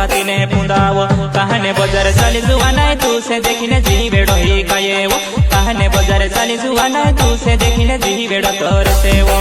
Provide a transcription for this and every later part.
भाती ने पुंदावो कहने बजार चाली जुआना तू से देखिने जी बेड़ो ही कायेवो कहने बजार चाली जुआना तू से देखिने जी बेड़ो कर सेवो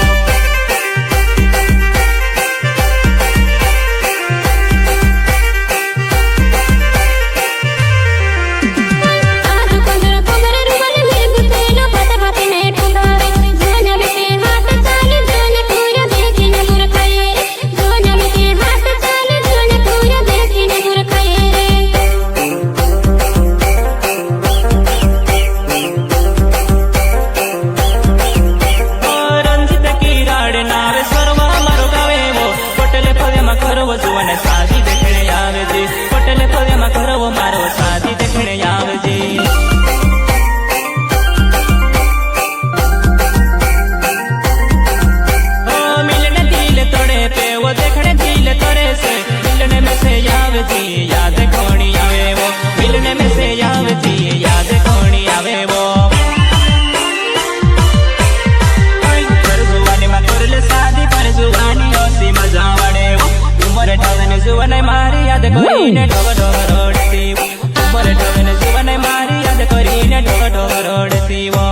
जुवने मारी याद करीने ढोग ढोग रोडती उमर ढोगने जुवने मारी याद करीने ढोग ढोग रोडती वो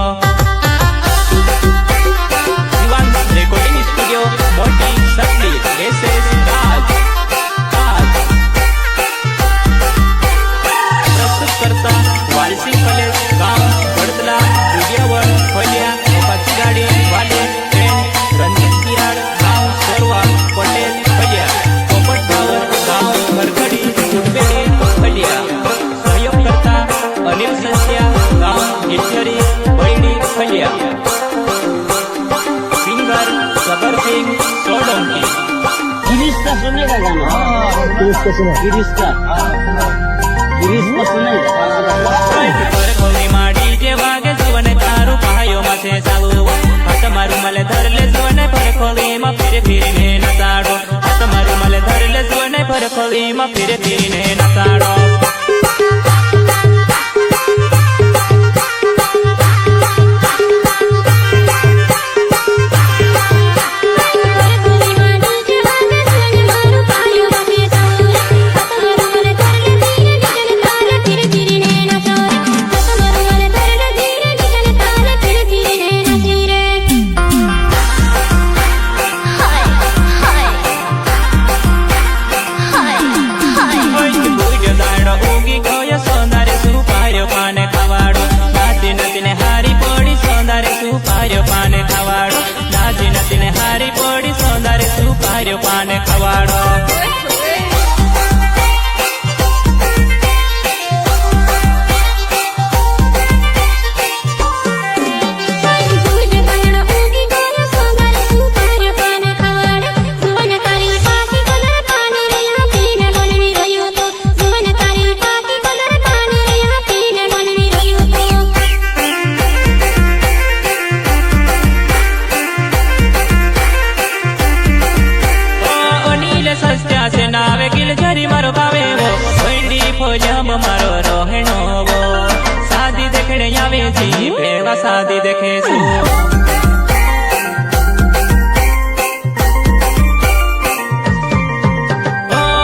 शिवांग रेकॉर्डिंग स्टूडियो मोटी सकली एसएस राज प्रस्तुत करता वालसी कॉलेज गांव बड़तला दुगियावर फलिया पाची गाड़ी वाले ट्रेन रंजित किराड़ गांव सोरवा पटेल फलिया अनिल सस्या गांव इटरी बैडी फलिया सिंगर सबर सिंह सोलंकी गिरीश का सुनेगा गाना गिरीश का सुना गिरीश का सुनेगा पर कोई माडी जे वागे जुवने तारू पायो मासे सावो हाथ मारू मले धरले जुवने पर कोई मा फिरे फिरे नसाडो हाथ मारू मले धरले जुवने पर कोई मा फिरे फिरे नसाडो पाने खवाड़ो नाची नचने हारी पोड़ी सौंदर्य सुपार्यो पाने खवाड़ो मारो रोहनो वो शादी देखने आवे जी पेवा शादी देखे सो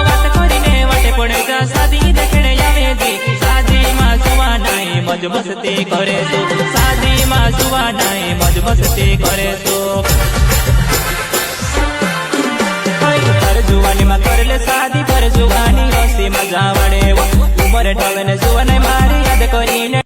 बात करीने वाटे पड़े जा शादी देखने आवे जी शादी मां जुआ नहीं मौज मस्ती करे सो शादी मां जुआ नहीं मौज मस्ती करे सो पर जुवानी मां कर ले शादी पर जुवानी हंसी मजा वड़े उमर ढोगने जुवने मारी याद करीने